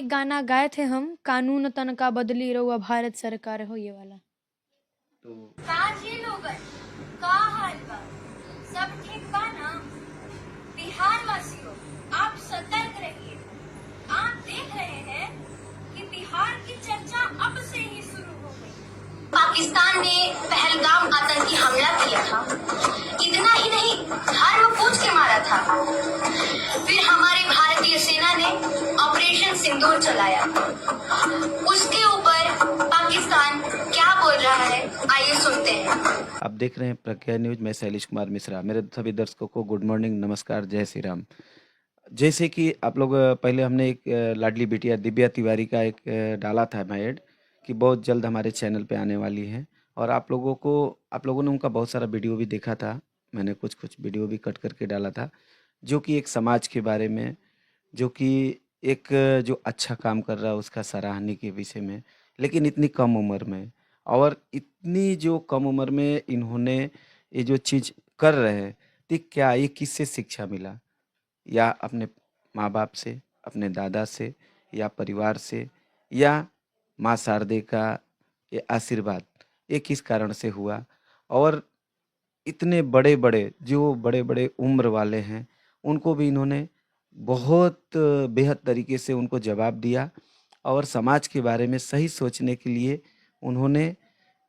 एक गाना गाए थे हम, कानून तन का बदली रहुआ भारत सरकार हो, ये वाला। तो काजी लोगन का हाल बा, सब ठीक बा ना? बिहार वासियों, आप सतर्क रहिए। आप देख रहे हैं कि बिहार की चर्चा अब से ही शुरू हो गई। पाकिस्तान ने पहलगाम आतंकी हमला किया था। इतना ही नहीं, धर्म पूछ के मारा था। फिर हमारी भारतीय सेना ने ऑपरेशन सिंदूर चलाया। उसके ऊपर पाकिस्तान क्या बोल रहा है, आइए सुनते हैं। आप देख रहे हैं प्रज्ञा न्यूज। मैं शैलेश कुमार मिश्रा। मेरे सभी दर्शकों को गुड मॉर्निंग, नमस्कार, जय श्री राम। जैसे कि आप लोग पहले हमने एक लाडली बिटिया दिव्या तिवारी का एक डाला था ऐड कि बहुत जल्द हमारे चैनल पे आने वाली है। और आप लोगों ने उनका बहुत सारा वीडियो भी देखा था। मैंने कुछ कुछ वीडियो भी कट करके डाला था, जो कि एक समाज के बारे में, जो कि एक जो अच्छा काम कर रहा है उसका सराहनीय के विषय में। लेकिन इतनी कम उम्र में, और इतनी जो कम उम्र में इन्होंने ये जो चीज़ कर रहे हैं, तो क्या ये किससे शिक्षा मिला? या अपने माँ बाप से, अपने दादा से, या परिवार से, या माँ शारदे का ये आशीर्वाद, ये किस कारण से हुआ? और इतने बड़े-बड़े जो बड़े-बड़े उम्र वाले हैं, उनको भी इन्होंने बहुत बेहद तरीके से उनको जवाब दिया, और समाज के बारे में सही सोचने के लिए उन्होंने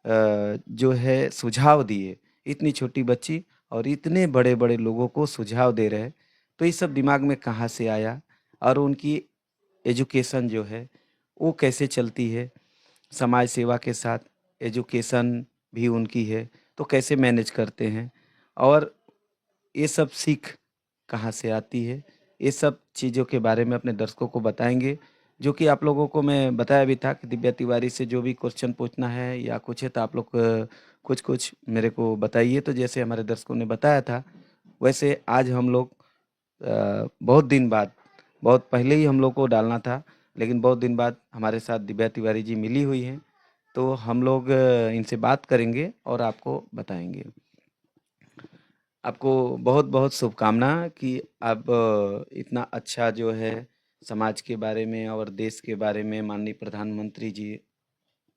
जो है सुझाव दिए। इतनी छोटी बच्ची और इतने बड़े-बड़े लोगों को सुझाव दे रहे हैं, तो ये सब दिमाग में कहाँ से आया? और उनकी एजुकेशन जो है, वो कैसे चलती है? समाज सेवा के साथ एजुकेशन भी उनकी है, तो कैसे मैनेज करते हैं? और ये सब सीख कहाँ से आती है? ये सब चीज़ों के बारे में अपने दर्शकों को बताएँगे, जो कि आप लोगों को मैं बताया भी था कि दिव्या तिवारी से जो भी क्वेश्चन पूछना है या कुछ है, तो आप लोग कुछ-कुछ मेरे को बताइए। तो जैसे हमारे दर्शकों ने बताया था, वैसे आज हम लोग बहुत दिन बाद, बहुत पहले ही हम लोग को डालना था, लेकिन बहुत दिन बाद हमारे साथ दिव्या तिवारी जी मिली हुई हैं, तो हम लोग इनसे बात करेंगे और आपको बताएँगे। आपको बहुत-बहुत शुभकामना कि आप इतना अच्छा जो है समाज के बारे में और देश के बारे में, माननीय प्रधानमंत्री जी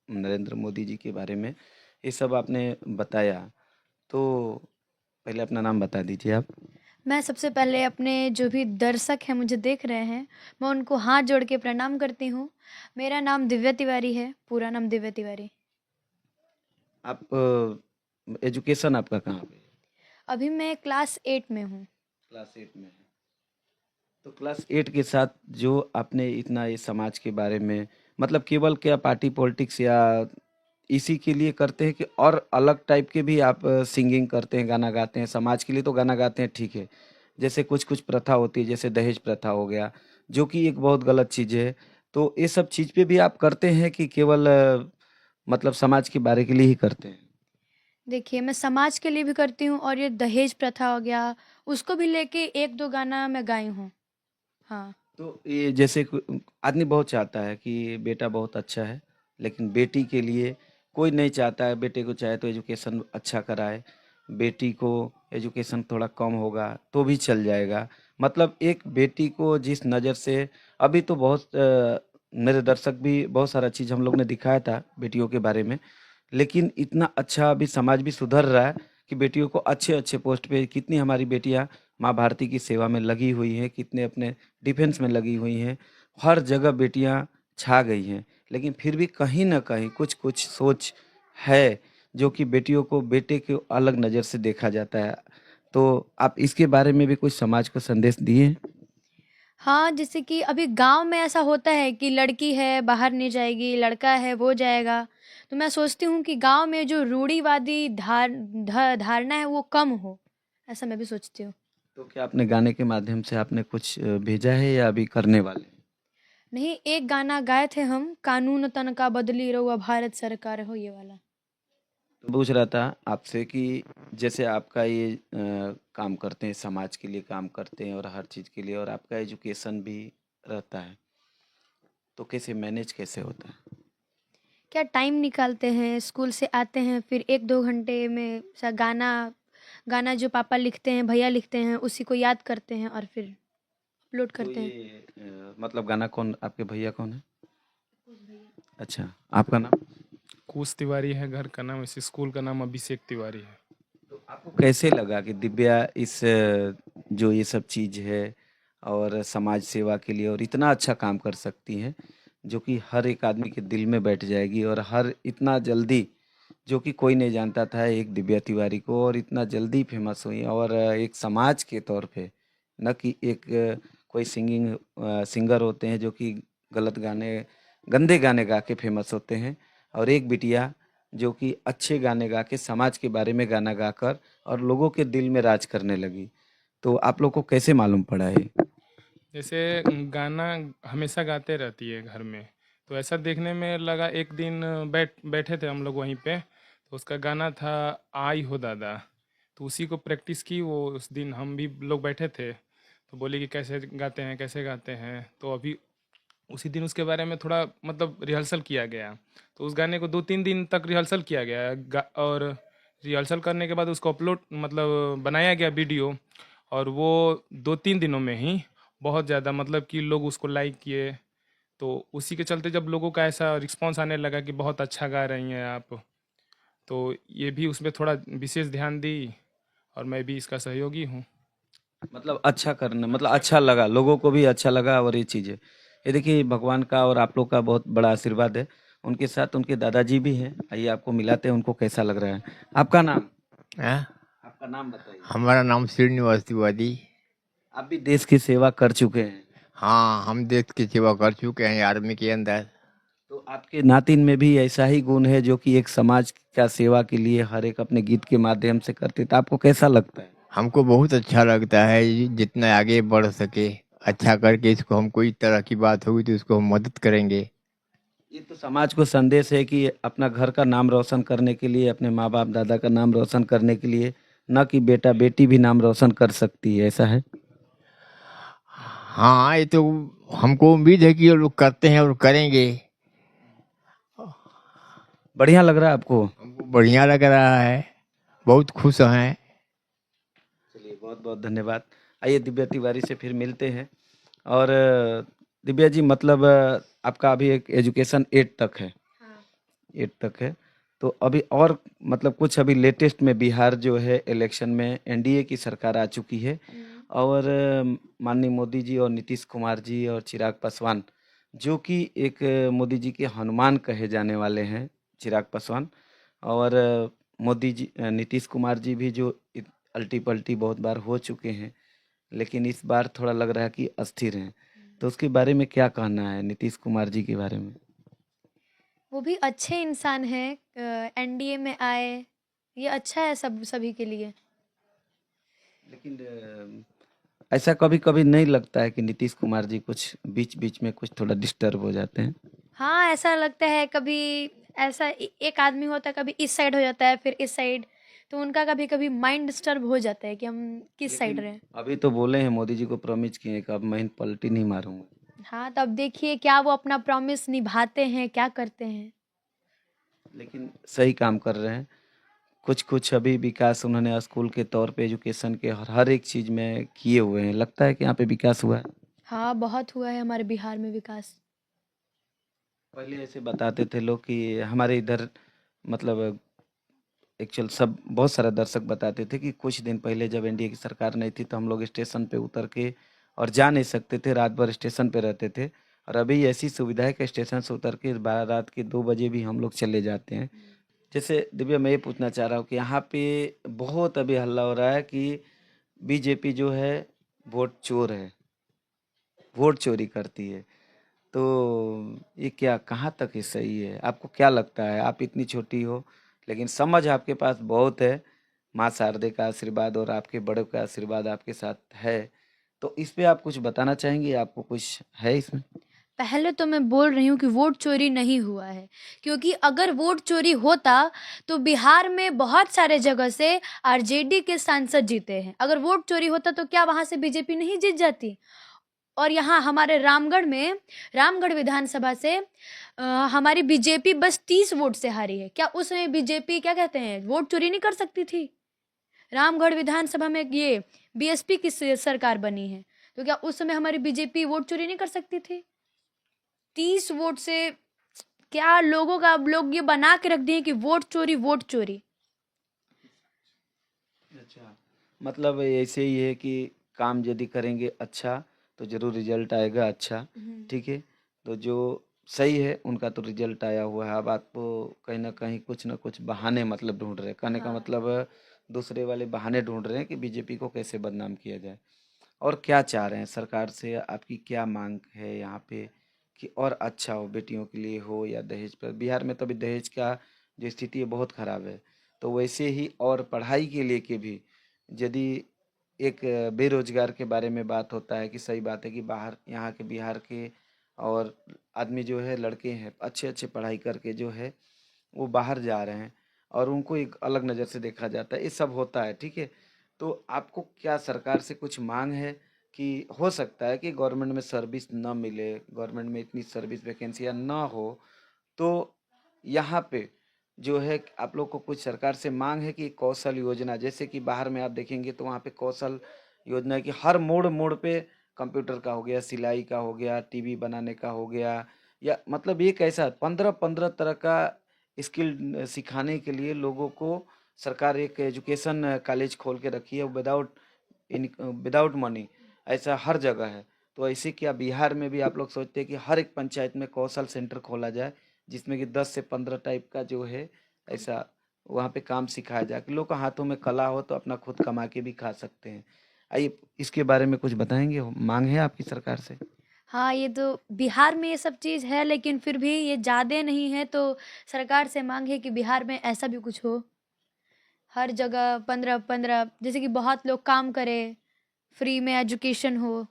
नरेंद्र मोदी जी के बारे में ये सब आपने बताया। तो पहले अपना नाम बता दीजिए आप। मैं सबसे पहले अपने जो भी दर्शक हैं मुझे देख रहे हैं, मैं उनको हाथ जोड़ के प्रणाम करती हूँ। मेरा नाम दिव्या तिवारी है, पूरा नाम दिव्या तिवारी। आप एजुकेशन आपका कहाँ पे है? अभी मैं क्लास 8 में हूँ। क्लास 8 में है। तो क्लास 8 के साथ जो आपने इतना ये समाज के बारे में, मतलब केवल क्या पार्टी पॉलिटिक्स या इसी के लिए करते हैं, कि और अलग टाइप के भी आप सिंगिंग करते हैं, गाना गाते हैं? समाज के लिए तो गाना गाते हैं, ठीक है। जैसे कुछ-कुछ प्रथा होती है, जैसे दहेज प्रथा हो गया, जो कि एक बहुत गलत चीज़ है। तो ये सब चीज़ पे भी आप करते हैं कि केवल मतलब समाज के बारे के लिए ही करते हैं? देखिए, मैं समाज के लिए भी करती हूँ और ये दहेज प्रथा हो गया, उसको भी लेके 1-2 गाना मैं गाई हूँ। हाँ। तो ये जैसे आदमी बहुत चाहता है कि बेटा बहुत अच्छा है, लेकिन बेटी के लिए कोई नहीं चाहता है। बेटे को चाहे तो एजुकेशन अच्छा कराए, बेटी को एजुकेशन थोड़ा कम होगा तो भी चल जाएगा। मतलब एक बेटी को जिस नज़र से, अभी तो बहुत मेरे दर्शक भी बहुत सारा चीज़ हम लोग ने दिखाया था बेटियों के बारे में, लेकिन इतना अच्छा अभी समाज भी सुधर रहा है कि बेटियों को अच्छे-अच्छे पोस्ट पे, कितनी हमारी बेटियाँ माँ भारती की सेवा में लगी हुई हैं, कितने अपने डिफेंस में लगी हुई हैं। हर जगह बेटियाँ छा गई हैं, लेकिन फिर भी कहीं न कहीं कुछ-कुछ सोच है, जो कि बेटियों को बेटे को अलग नज़र से देखा जाता है। तो आप इसके बारे में भी कुछ समाज को संदेश दिए? हाँ, जैसे कि अभी गाँव में ऐसा होता है कि लड़की है बाहर नहीं जाएगी, लड़का है वो जाएगा। तो मैं सोचती हूँ कि गाँव में जो रूढ़िवादी धारणा है वो कम हो, ऐसा मैं भी सोचती हूँ। तो क्या आपने गाने के माध्यम से आपने कुछ भेजा है या अभी करने वाले हैं? नहीं, एक गाना गाए थे हम, कानून तन का बदली रहुआ भारत सरकार हो, ये वाला। तो पूछ रहा था आपसे कि जैसे आपका ये काम करते हैं, समाज के लिए काम करते हैं और हर चीज़ के लिए, और आपका एजुकेशन भी रहता है, तो कैसे मैनेज कैसे होता है? क्या टाइम निकालते हैं, स्कूल से आते हैं, फिर 1-2 घंटे में सा गाना गाना जो पापा लिखते हैं, भैया लिखते हैं, उसी को याद करते हैं और फिर अपलोड तो करते हैं। ये मतलब गाना कौन, आपके भैया कौन है? अच्छा, आपका नाम? कुश तिवारी है घर का नाम, इस स्कूल का नाम अभिषेक तिवारी है। तो आपको कैसे लगा कि दिव्या इस जो ये सब चीज़ है और समाज सेवा के लिए और इतना अच्छा काम कर सकती हैं, जो कि हर एक आदमी के दिल में बैठ जाएगी और हर इतना जल्दी, जो कि कोई नहीं जानता था एक दिव्या तिवारी को, और इतना जल्दी फेमस हुई और एक समाज के तौर पे, न कि एक कोई सिंगर होते हैं जो कि गलत गाने, गंदे गाने गा के फेमस होते हैं, और एक बिटिया जो कि अच्छे गाने गा के समाज के बारे में गाना गाकर और लोगों के दिल में राज करने लगी। तो आप लोग को कैसे मालूम पड़ा ये? जैसे गाना हमेशा गाते रहती है घर में, तो ऐसा देखने में लगा। एक दिन बैठे थे हम लोग वहीं पे, तो उसका गाना था आई हो दादा, तो उसी को प्रैक्टिस की। वो उस दिन हम भी लोग बैठे थे, तो बोली कि कैसे गाते हैं कैसे गाते हैं। तो अभी उसी दिन उसके बारे में थोड़ा मतलब रिहर्सल किया गया। तो उस गाने को 2-3 दिन तक रिहर्सल किया गया और रिहर्सल करने के बाद उसको अपलोड मतलब बनाया गया वीडियो। और वो 2-3 दिनों में ही बहुत ज़्यादा मतलब कि लोग उसको लाइक किए। तो उसी के चलते जब लोगों का ऐसा रिस्पांस आने लगा कि बहुत अच्छा गा रही हैं आप, तो ये भी उसमें थोड़ा विशेष ध्यान दी, और मैं भी इसका सहयोगी हूँ। मतलब अच्छा करना, मतलब अच्छा लगा, लोगों को भी अच्छा लगा, और ये चीज़ है, ये देखिए भगवान का और आप लोग का बहुत बड़ा आशीर्वाद है। उनके साथ उनके दादाजी भी हैं, आइए आपको मिलाते हैं, उनको कैसा लग रहा है। आपका नाम? हैं? आपका नाम बताइए। हमारा नाम श्रीनिवास तिवारी। आप भी देश की सेवा कर चुके हैं, हाँ, हम देश की सेवा कर चुके हैं आर्मी के अंदर। तो आपके नातिन में भी ऐसा ही गुण है जो कि एक समाज का सेवा के लिए हर एक अपने गीत के माध्यम से करते, तो आपको कैसा लगता है? हमको बहुत अच्छा लगता है, जितना आगे बढ़ सके अच्छा करके इसको, हम कोई तरह की बात होगी तो इसको हम मदद करेंगे। ये तो समाज को संदेश है कि अपना घर का नाम रोशन करने के लिए, अपने माँ बाप दादा का नाम रोशन करने के लिए, न कि बेटा बेटी भी नाम रोशन कर सकती है, ऐसा है? हाँ, ये तो हमको उम्मीद है कि ये लोग करते हैं और करेंगे। बढ़िया लग रहा है आपको? हमको बढ़िया लग रहा है, बहुत खुश हैं। चलिए, बहुत बहुत धन्यवाद। आइए दिव्या तिवारी से फिर मिलते हैं। और दिव्या जी, मतलब आपका अभी एक एजुकेशन 8 तक है? 8 तक है, तो अभी और मतलब कुछ अभी लेटेस्ट में बिहार जो है इलेक्शन में एनडीए की सरकार आ चुकी है, और माननीय मोदी जी और नीतीश कुमार जी और चिराग पासवान, जो कि एक मोदी जी के हनुमान कहे जाने वाले हैं, चिराग पासवान, और मोदी जी, नीतीश कुमार जी भी जो अल्टी पल्टी बहुत बार हो चुके हैं, लेकिन इस बार थोड़ा लग रहा है कि अस्थिर हैं। तो उसके बारे में क्या कहना है नीतीश कुमार जी के बारे में? वो भी अच्छे इंसान हैं, एनडीए में आए, ये अच्छा है सभी के लिए। लेकिन ऐसा कभी कभी नहीं लगता है कि नीतीश कुमार जी कुछ बीच बीच में कुछ थोड़ा डिस्टर्ब हो जाते हैं? हाँ, ऐसा लगता है कभी। ऐसा एक आदमी होता है, कभी इस साइड हो जाता है फिर इस साइड, तो उनका कभी कभी माइंड डिस्टर्ब हो जाता है कि हम किस साइड लेकिन रहे। अभी तो बोले हैं, मोदी जी को प्रॉमिस किए हैं कि अब मैं पलटी नहीं मारूंगा। हाँ, तब देखिए क्या वो अपना प्रॉमिस निभाते हैं, क्या करते हैं। लेकिन सही काम कर रहे हैं। कुछ कुछ अभी विकास उन्होंने स्कूल के तौर पे, एजुकेशन के हर एक चीज में किए हुए हैं, लगता है कि यहाँ पे विकास हुआ है। हाँ, बहुत हुआ है हमारे बिहार में विकास। पहले ऐसे बताते थे लोग कि हमारे इधर, मतलब एक्चुअल सब बहुत सारा दर्शक बताते थे कि कुछ दिन पहले जब एनडीए की सरकार नहीं थी तो हम लोग स्टेशन पे उतर के और जा नहीं सकते थे, रात भर स्टेशन पे रहते थे। और अभी ऐसी सुविधा है कि स्टेशन से उतर के रात के 2 बजे भी हम लोग चले जाते हैं। जैसे दिव्या, मैं ये पूछना चाह रहा हूँ कि यहाँ पे बहुत अभी हल्ला हो रहा है कि बीजेपी जो है वोट चोर है, वोट चोरी करती है। तो ये क्या, कहाँ तक ये सही है? आपको क्या लगता है? आप इतनी छोटी हो, लेकिन समझ आपके पास बहुत है, माँ शारदे का आशीर्वाद और आपके बड़ों का आशीर्वाद आपके साथ है, तो इस पे आप कुछ बताना चाहेंगे? आपको कुछ है इसमें? पहले तो मैं बोल रही हूँ कि वोट चोरी नहीं हुआ है, क्योंकि अगर वोट चोरी होता तो बिहार में बहुत सारे जगह से आरजेडी के सांसद जीते हैं। अगर वोट चोरी होता तो क्या वहां से बीजेपी नहीं जीत जाती? और यहाँ हमारे रामगढ़ में, रामगढ़ विधानसभा से हमारी बीजेपी बस 30 वोट से हारी है। क्या उसमें बीजेपी क्या कहते हैं वोट चोरी नहीं कर सकती थी? रामगढ़ विधानसभा में ये बीएसपी की सरकार बनी है, तो क्या उस समय हमारी बीजेपी वोट चोरी नहीं कर सकती थी? 30 वोट से क्या लोगों का अब लोग ये बना के रख दिए कि वोट चोरी, वोट चोरी। अच्छा, मतलब ऐसे ही है कि काम यदि करेंगे अच्छा तो जरूर रिजल्ट आएगा अच्छा, ठीक है। तो जो सही है उनका तो रिजल्ट आया हुआ है। अब आपको कहीं ना कहीं कुछ ना कुछ बहाने मतलब ढूंढ रहे हैं, कहने का हाँ। मतलब दूसरे वाले बहाने ढूंढ रहे हैं कि बीजेपी को कैसे बदनाम किया जाए। और क्या चाह रहे हैं सरकार से, आपकी क्या मांग है यहाँ पे कि और अच्छा हो, बेटियों के लिए हो या दहेज पर? बिहार में तो अभी दहेज का जो स्थिति है बहुत खराब है। तो वैसे ही और पढ़ाई के लेके भी यदि एक बेरोजगार के बारे में बात होता है कि सही बात है कि बाहर यहाँ के बिहार के और आदमी जो है, लड़के हैं अच्छे अच्छे पढ़ाई करके जो है वो बाहर जा रहे हैं और उनको एक अलग नज़र से देखा जाता है, ये सब होता है, ठीक है। तो आपको क्या सरकार से कुछ मांग है कि हो सकता है कि गवर्नमेंट में सर्विस न मिले, गवर्नमेंट में इतनी सर्विस वैकेंसियाँ ना हो, तो यहाँ पे जो है आप लोग को कुछ सरकार से मांग है कि कौशल योजना, जैसे कि बाहर में आप देखेंगे तो वहाँ पे कौशल योजना की हर मोड़ मोड़ पे कंप्यूटर का हो गया, सिलाई का हो गया, टीवी बनाने का हो गया, या मतलब एक ऐसा 15-15 तरह का स्किल सिखाने के लिए लोगों को सरकार एक एजुकेशन कॉलेज खोल के रखी है विदाउट मनी, ऐसा हर जगह है। तो ऐसे क्या बिहार में भी आप लोग सोचते हैं कि हर एक पंचायत में कौशल सेंटर खोला जाए जिसमें कि 10 से 15 टाइप का जो है ऐसा वहाँ पे काम सिखाया जाए कि लोग के हाथों में कला हो तो अपना खुद कमा के भी खा सकते हैं। आइए इसके बारे में कुछ बताएंगे, मांग है आपकी सरकार से? हाँ, ये तो बिहार में ये सब चीज़ है, लेकिन फिर भी ये ज़्यादा नहीं है, तो सरकार से मांग है कि बिहार में ऐसा भी कुछ हो। हर जगह 15-15 जैसे कि बहुत लोग काम करें, फ्री में एजुकेशन हो।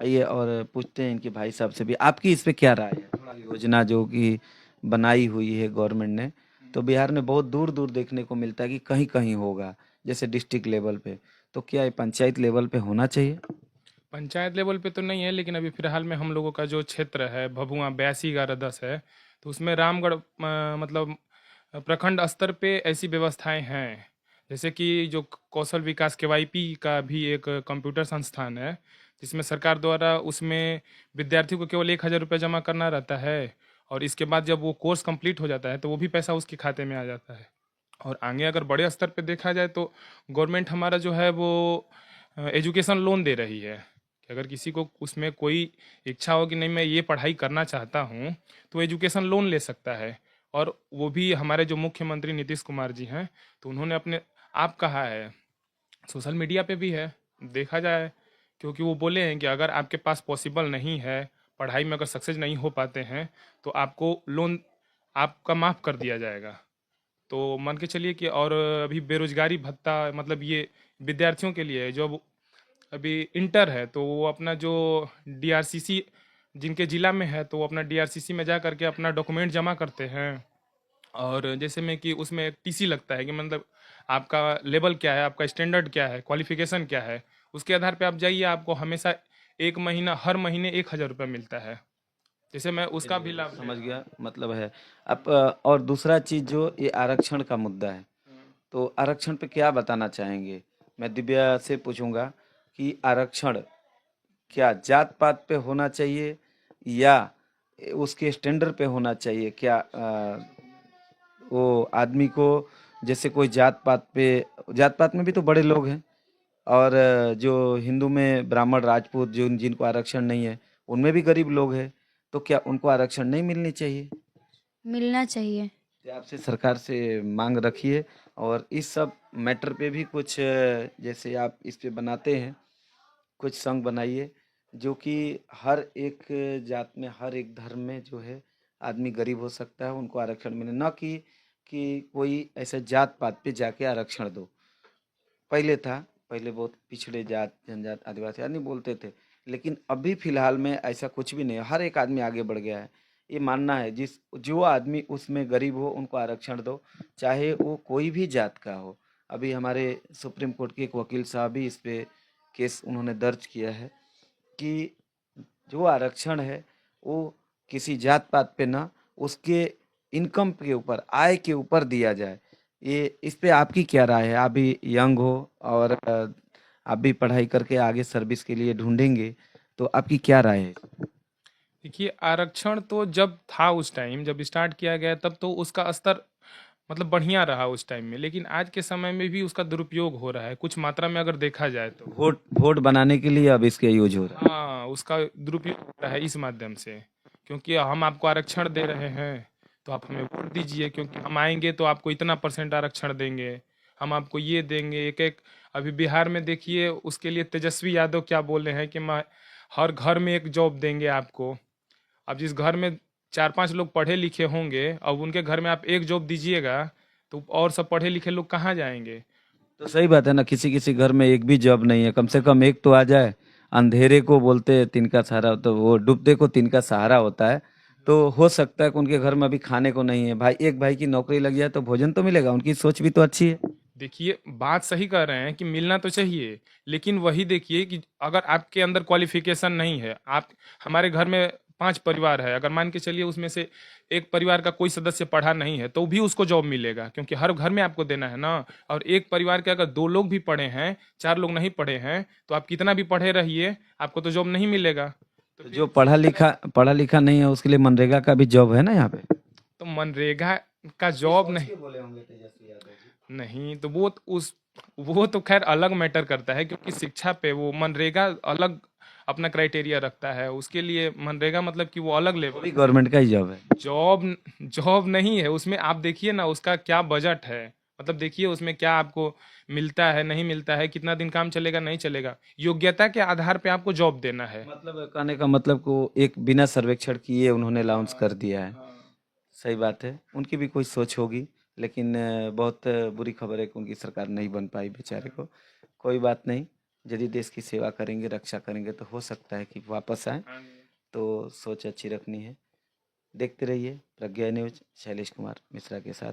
आइए और पूछते हैं इनके भाई साहब से भी, आपकी इस पे क्या राय है? थोड़ा योजना जो कि बनाई हुई है गवर्नमेंट ने, तो बिहार में बहुत दूर दूर देखने को मिलता है कि कहीं कहीं होगा, जैसे डिस्ट्रिक्ट लेवल पे, तो क्या ये पंचायत लेवल पे होना चाहिए? पंचायत लेवल पे तो नहीं है, लेकिन अभी फिलहाल में हम लोगों का जो क्षेत्र है भभुआ 82-11-10 है, तो उसमें रामगढ़ मतलब प्रखंड स्तर पे ऐसी व्यवस्थाएं हैं, जैसे कि जो कौशल विकास केवाईपी का भी एक कंप्यूटर संस्थान है, जिसमें सरकार द्वारा उसमें विद्यार्थियों को केवल 1,000 रुपये जमा करना रहता है, और इसके बाद जब वो कोर्स कंप्लीट हो जाता है तो वो भी पैसा उसके खाते में आ जाता है। और आगे अगर बड़े स्तर पे देखा जाए तो गवर्नमेंट हमारा जो है वो एजुकेशन लोन दे रही है कि अगर किसी को उसमें कोई इच्छा हो कि नहीं मैं ये पढ़ाई करना चाहता हूँ तो एजुकेशन लोन ले सकता है। और वो भी हमारे जो मुख्यमंत्री नीतीश कुमार जी हैं, तो उन्होंने अपने आप कहा है, सोशल मीडिया पे भी है, देखा जाए, क्योंकि वो बोले हैं कि अगर आपके पास पॉसिबल नहीं है, पढ़ाई में अगर सक्सेस नहीं हो पाते हैं, तो आपको लोन आपका माफ़ कर दिया जाएगा। तो मान के चलिए कि और अभी बेरोजगारी भत्ता मतलब ये विद्यार्थियों के लिए है, जो अभी इंटर है तो वो अपना जो डीआरसीसी जिनके ज़िला में है तो वो अपना डीआरसीसी में जा करके अपना डॉक्यूमेंट जमा करते हैं, और जैसे में कि उसमें एक टीसी लगता है कि मतलब आपका लेवल क्या है, आपका स्टैंडर्ड क्या है, क्वालिफिकेशन क्या है, उसके आधार पे आप जाइए, आपको हमेशा एक महीना हर महीने 1,000 रुपये मिलता है। जैसे मैं उसका भी चलिए लाभ ले समझ रहा गया, मतलब है। अब और दूसरा चीज जो ये आरक्षण का मुद्दा है, हूँ। तो आरक्षण पे क्या बताना चाहेंगे? मैं दिव्या से पूछूंगा कि आरक्षण क्या जात पात पे होना चाहिए या उसके स्टैंडर्ड पे होना चाहिए? क्या वो आदमी को जैसे कोई जात पात में भी तो बड़े लोग हैं, और जो हिंदू में ब्राह्मण राजपूत जो जिनको आरक्षण नहीं है, उनमें भी गरीब लोग हैं, तो क्या उनको आरक्षण नहीं मिलनी चाहिए? मिलना चाहिए। तो आपसे सरकार से मांग रखिए और इस सब मैटर पे भी कुछ जैसे आप इस पे बनाते हैं कुछ संघ बनाइए जो कि हर एक जात में, हर एक धर्म में जो है आदमी गरीब हो सकता है, उनको आरक्षण मिले, ना कि कोई ऐसे जात पात पे जाके आरक्षण दो। पहले था, पहले बहुत पिछड़े जात जनजात आदिवासी आदमी बोलते थे, लेकिन अभी फिलहाल में ऐसा कुछ भी नहीं है, हर एक आदमी आगे बढ़ गया है। ये मानना है जिस जो आदमी उसमें गरीब हो उनको आरक्षण दो, चाहे वो कोई भी जात का हो। अभी हमारे सुप्रीम कोर्ट के एक वकील साहब भी इस पे केस उन्होंने दर्ज किया है कि जो आरक्षण है वो किसी जात पात पे ना, उसके इनकम के ऊपर, आय के ऊपर दिया जाए। ये इस पे आपकी क्या राय है? आप भी यंग हो और आप भी पढ़ाई करके आगे सर्विस के लिए ढूंढेंगे, तो आपकी क्या राय है? देखिए, आरक्षण तो जब था उस टाइम जब स्टार्ट किया गया तब तो उसका स्तर मतलब बढ़िया रहा उस टाइम में, लेकिन आज के समय में भी उसका दुरुपयोग हो रहा है कुछ मात्रा में अगर देखा जाए तो। वोट वोट बनाने के लिए अब इसके यूज हो रहा है। हाँ, उसका दुरुपयोग हो रहा है इस माध्यम से, क्योंकि हम आपको आरक्षण दे रहे हैं तो आप हमें वोट दीजिए, क्योंकि हम आएंगे तो आपको इतना % आरक्षण देंगे, हम आपको ये देंगे एक एक। अभी बिहार में देखिए, उसके लिए तेजस्वी यादव क्या बोल रहे हैं कि हर घर में एक जॉब देंगे आपको। अब जिस घर में 4-5 लोग पढ़े लिखे होंगे, अब उनके घर में आप एक जॉब दीजिएगा तो और सब पढ़े लिखे लोग कहाँ जाएंगे? तो सही बात है ना, किसी किसी घर में एक भी जॉब नहीं है, कम से कम एक तो आ जाए। अंधेरे को बोलते हैं तिनका सहारा, तो वो डूबते को तिनका सहारा होता है। तो हो सकता है कि उनके घर में अभी खाने को नहीं है, भाई एक भाई की नौकरी लग जाए तो भोजन तो मिलेगा। उनकी सोच भी तो अच्छी है। देखिए, बात सही कह रहे हैं कि मिलना तो चाहिए, लेकिन वही देखिए कि अगर आपके अंदर क्वालिफिकेशन नहीं है, आप हमारे घर में 5 परिवार है, अगर मान के चलिए उसमें से एक परिवार का कोई सदस्य पढ़ा नहीं है तो भी उसको जॉब मिलेगा, क्योंकि हर घर में आपको देना है ना। और एक परिवार के अगर 2 लोग भी पढ़े हैं, 4 लोग नहीं पढ़े हैं, तो आप कितना भी पढ़े रहिए, आपको तो जॉब नहीं मिलेगा। तो तो जो पढ़ा लिखा नहीं है उसके लिए मनरेगा का भी जॉब है ना यहाँ पे। तो मनरेगा का जॉब नहीं, तो वो तो खैर अलग मैटर करता है, क्योंकि शिक्षा पे वो मनरेगा अलग अपना क्राइटेरिया रखता है, उसके लिए मनरेगा मतलब कि वो अलग वो लेवल। भी गवर्नमेंट का ही जॉब है। जॉब जॉब नहीं है उसमें, आप देखिए ना उसका क्या बजट है, मतलब देखिए उसमें क्या आपको मिलता है नहीं मिलता है, कितना दिन काम चलेगा नहीं चलेगा, योग्यता के आधार पे आपको जॉब देना है। मतलब कहने का मतलब को एक बिना सर्वेक्षण किए उन्होंने अनाउंस कर दिया है। सही बात है, उनकी भी कोई सोच होगी, लेकिन बहुत बुरी खबर है कि उनकी सरकार नहीं बन पाई बेचारे को। कोई बात नहीं, यदि देश की सेवा करेंगे, रक्षा करेंगे तो हो सकता है कि वापस आए। तो सोच अच्छी रखनी है। देखते रहिए प्रज्ञा न्यूज, शैलेश कुमार मिश्रा के साथ।